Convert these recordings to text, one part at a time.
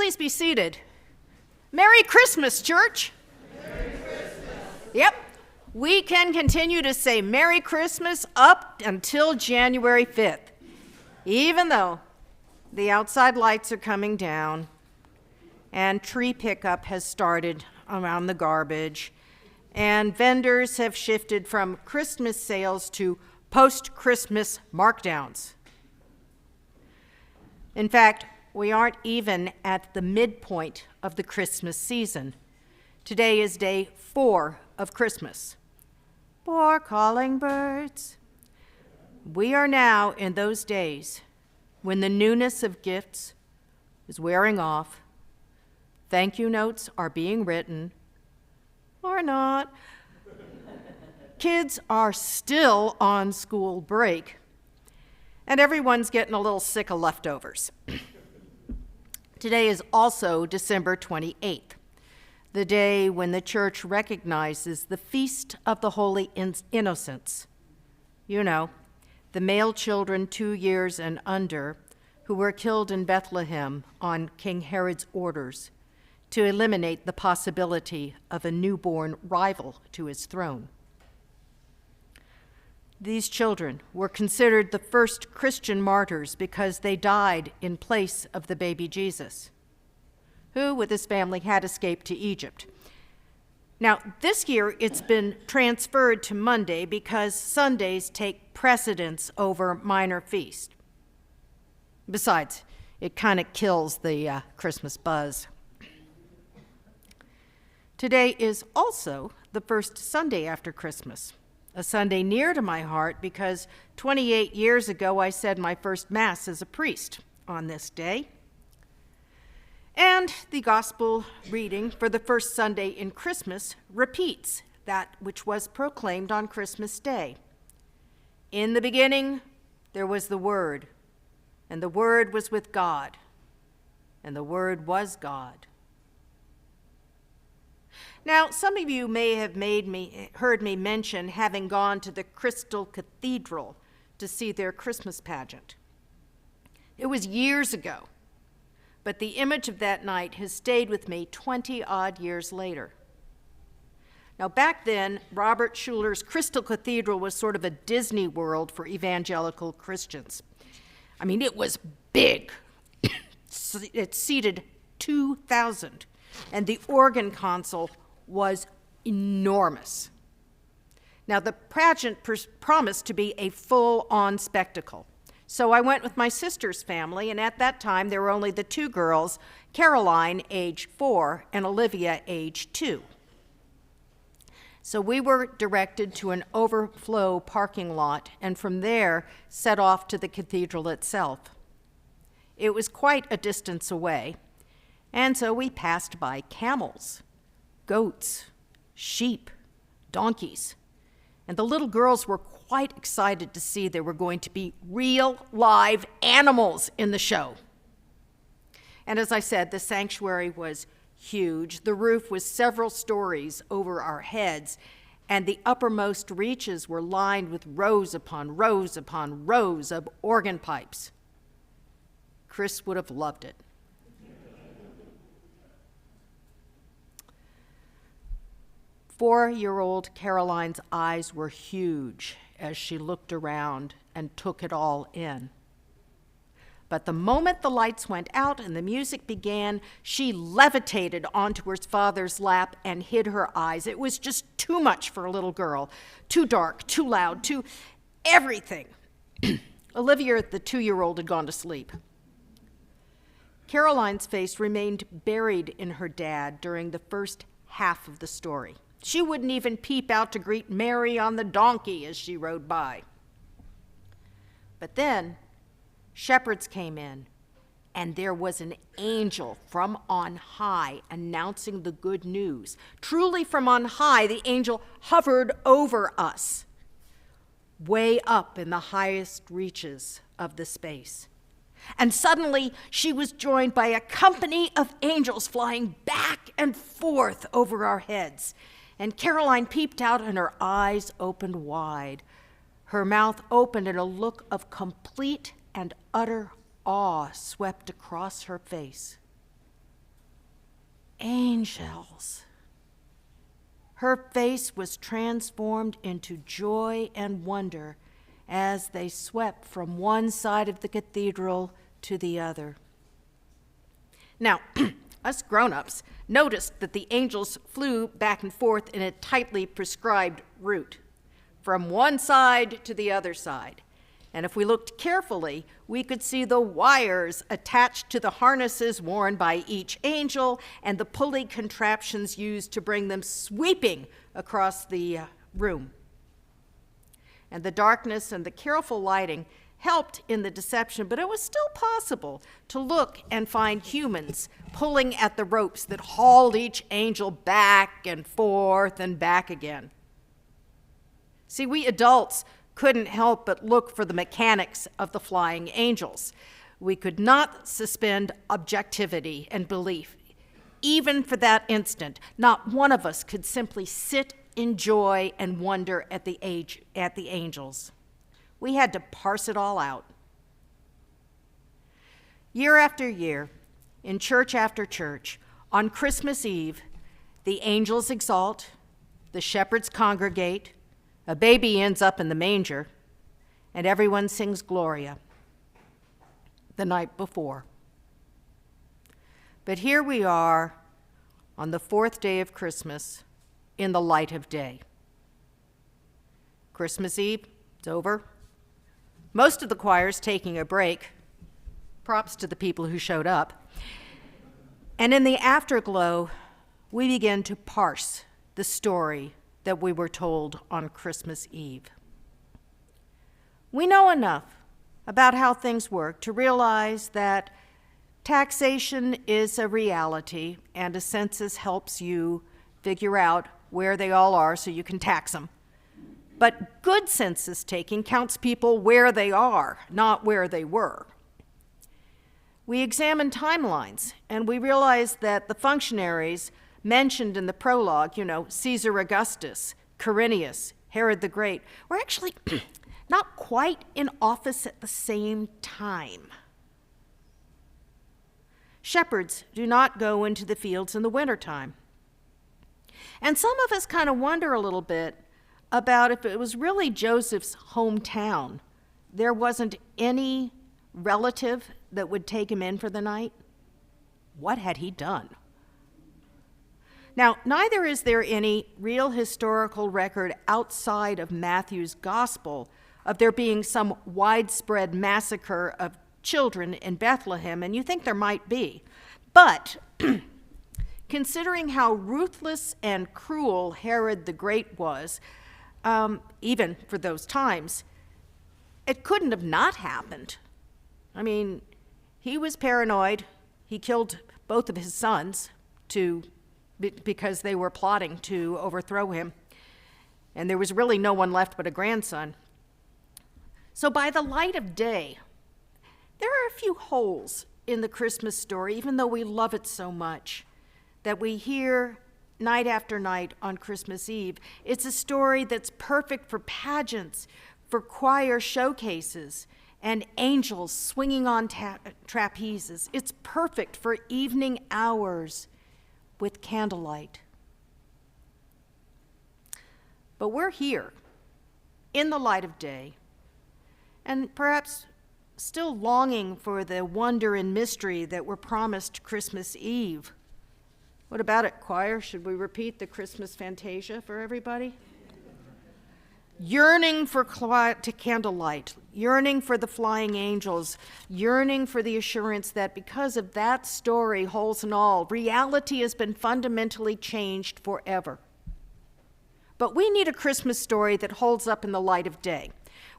Please be seated. Merry Christmas, church. Merry Christmas. Yep, we can continue to say Merry Christmas up until January 5th, even though the outside lights are coming down and tree pickup has started around the garbage, and vendors have shifted from Christmas sales to post-Christmas markdowns. In fact, we aren't even at the midpoint of the Christmas season. Today is day 4 of Christmas. Poor calling birds. We are now in those days when the newness of gifts is wearing off, thank you notes are being written, or not. Kids are still on school break, and everyone's getting a little sick of leftovers. Today is also December 28th, the day when the church recognizes the Feast of the Holy Innocents. You know, the male children 2 years and under who were killed in Bethlehem on King Herod's orders to eliminate the possibility of a newborn rival to his throne. These children were considered the first Christian martyrs because they died in place of the baby Jesus, who, with his family, had escaped to Egypt. Now, this year it's been transferred to Monday because Sundays take precedence over minor feasts. Besides, it kind of kills the Christmas buzz. Today is also the first Sunday after Christmas, a Sunday near to my heart because 28 years ago I said my first Mass as a priest on this day. And the gospel reading for the first Sunday in Christmas repeats that which was proclaimed on Christmas Day. In the beginning, there was the Word, and the Word was with God, and the Word was God. Now, some of you may have heard me mention having gone to the Crystal Cathedral to see their Christmas pageant. It was years ago, but the image of that night has stayed with me 20-odd years later. Now, back then, Robert Schuller's Crystal Cathedral was sort of a Disney World for evangelical Christians. I mean, it was big. It seated 2,000, and the organ console was enormous. Now, the pageant promised to be a full-on spectacle. So I went with my sister's family, and at that time there were only the 2 girls, Caroline, age 4, and Olivia, age 2. So we were directed to an overflow parking lot, and from there set off to the cathedral itself. It was quite a distance away, and so we passed by camels, goats, sheep, donkeys, and the little girls were quite excited to see there were going to be real live animals in the show. And as I said, the sanctuary was huge. The roof was several stories over our heads, and the uppermost reaches were lined with rows upon rows upon rows of organ pipes. Chris would have loved it. Four-year-old Caroline's eyes were huge as she looked around and took it all in. But the moment the lights went out and the music began, she levitated onto her father's lap and hid her eyes. It was just too much for a little girl. Too dark, too loud, too everything. Olivia, the 2-year-old, had gone to sleep. Caroline's face remained buried in her dad during the first half of the story. She wouldn't even peep out to greet Mary on the donkey as she rode by. But then shepherds came in, and there was an angel from on high announcing the good news. Truly from on high, the angel hovered over us, way up in the highest reaches of the space. And suddenly she was joined by a company of angels flying back and forth over our heads. And Caroline peeped out and her eyes opened wide. Her mouth opened and a look of complete and utter awe swept across her face. angels. Her face was transformed into joy and wonder as they swept from one side of the cathedral to the other. Now, us grown-ups noticed that the angels flew back and forth in a tightly prescribed route, from one side to the other side. And if we looked carefully, we could see the wires attached to the harnesses worn by each angel and the pulley contraptions used to bring them sweeping across the room. And the darkness and the careful lighting helped in the deception, but it was still possible to look and find humans pulling at the ropes that hauled each angel back and forth and back again. See, we adults couldn't help but look for the mechanics of the flying angels. We could not suspend objectivity and belief. Even for that instant, not one of us could simply sit in joy and wonder at the angels. We had to parse it all out. Year after year, in church after church, on Christmas Eve, the angels exalt, the shepherds congregate, a baby ends up in the manger, and everyone sings Gloria the night before. But here we are on the fourth day of Christmas in the light of day. Christmas Eve, it's over. Most of the choir's taking a break. Props to the people who showed up. And in the afterglow, we begin to parse the story that we were told on Christmas Eve. We know enough about how things work to realize that taxation is a reality, and a census helps you figure out where they all are so you can tax them. But good census taking counts people where they are, not where they were. We examine timelines, and we realize that the functionaries mentioned in the prologue, Caesar Augustus, Quirinius, Herod the Great, were actually not quite in office at the same time. Shepherds do not go into the fields in the wintertime. And some of us kind of wonder a little bit about if it was really Joseph's hometown. There wasn't any relative that would take him in for the night. What had he done? Now, neither is there any real historical record outside of Matthew's gospel of there being some widespread massacre of children in Bethlehem, and you think there might be. But considering how ruthless and cruel Herod the Great was, even for those times, it couldn't have not happened. I mean, he was paranoid. He killed both of his sons because they were plotting to overthrow him. And there was really no one left but a grandson. So by the light of day, there are a few holes in the Christmas story, even though we love it so much, that we hear night after night on Christmas Eve. It's a story that's perfect for pageants, for choir showcases, and angels swinging on trapezes. It's perfect for evening hours with candlelight. But we're here in the light of day, and perhaps still longing for the wonder and mystery that were promised Christmas Eve. What about it, choir? Should we repeat the Christmas Fantasia for everybody? Yearning for candlelight, yearning for the flying angels, yearning for the assurance that because of that story, holes and all, reality has been fundamentally changed forever. But we need a Christmas story that holds up in the light of day,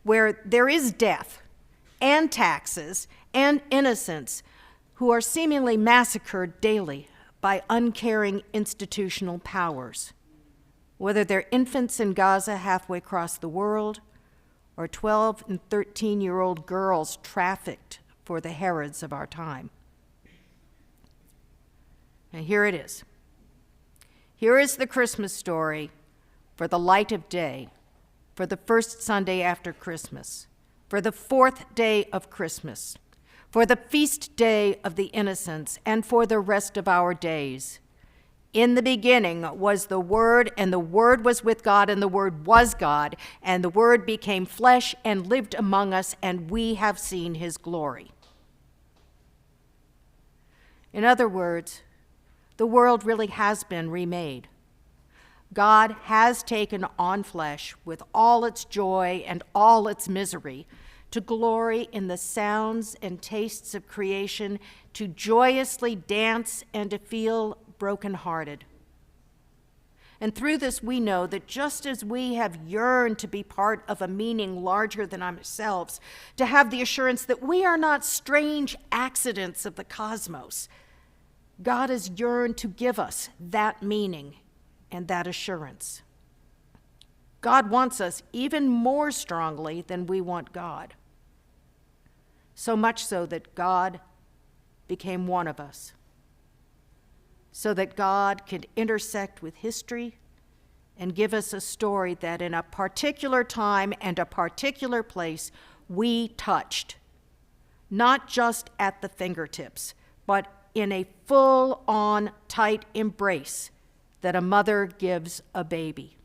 where there is death and taxes and innocents who are seemingly massacred daily by uncaring institutional powers, whether they're infants in Gaza halfway across the world or 12 and 13-year-old girls trafficked for the Herods of our time. And here it is. Here is the Christmas story for the light of day, for the first Sunday after Christmas, for the fourth day of Christmas, for the feast day of the innocents, and for the rest of our days. In the beginning was the Word, and the Word was with God, and the Word was God, and the Word became flesh and lived among us, and we have seen his glory. In other words, the world really has been remade. God has taken on flesh with all its joy and all its misery to glory in the sounds and tastes of creation, to joyously dance and to feel brokenhearted. And through this, we know that just as we have yearned to be part of a meaning larger than ourselves, to have the assurance that we are not strange accidents of the cosmos, God has yearned to give us that meaning and that assurance. God wants us even more strongly than we want God. So much so that God became one of us, so that God could intersect with history and give us a story that in a particular time and a particular place we touched, not just at the fingertips, but in a full-on tight embrace that a mother gives a baby.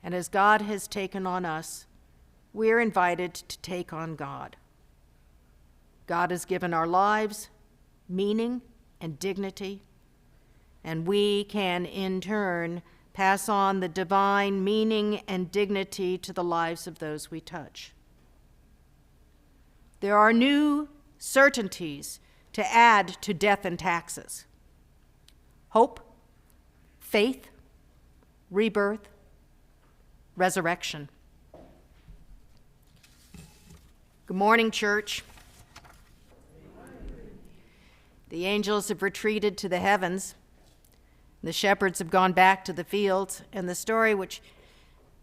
And as God has taken on us, we're invited to take on God. God has given our lives meaning and dignity, and we can in turn pass on the divine meaning and dignity to the lives of those we touch. There are new certainties to add to death and taxes: hope, faith, rebirth, resurrection. Good morning, church. The angels have retreated to the heavens. The shepherds have gone back to the fields, and the story, which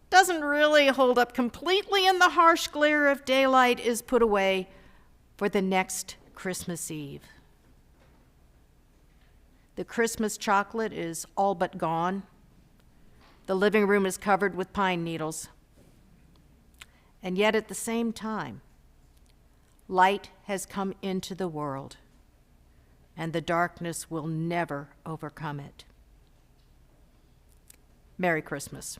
doesn't really hold up completely in the harsh glare of daylight, is put away for the next Christmas Eve. The Christmas chocolate is all but gone. The living room is covered with pine needles. And yet at the same time, light has come into the world, and the darkness will never overcome it. Merry Christmas.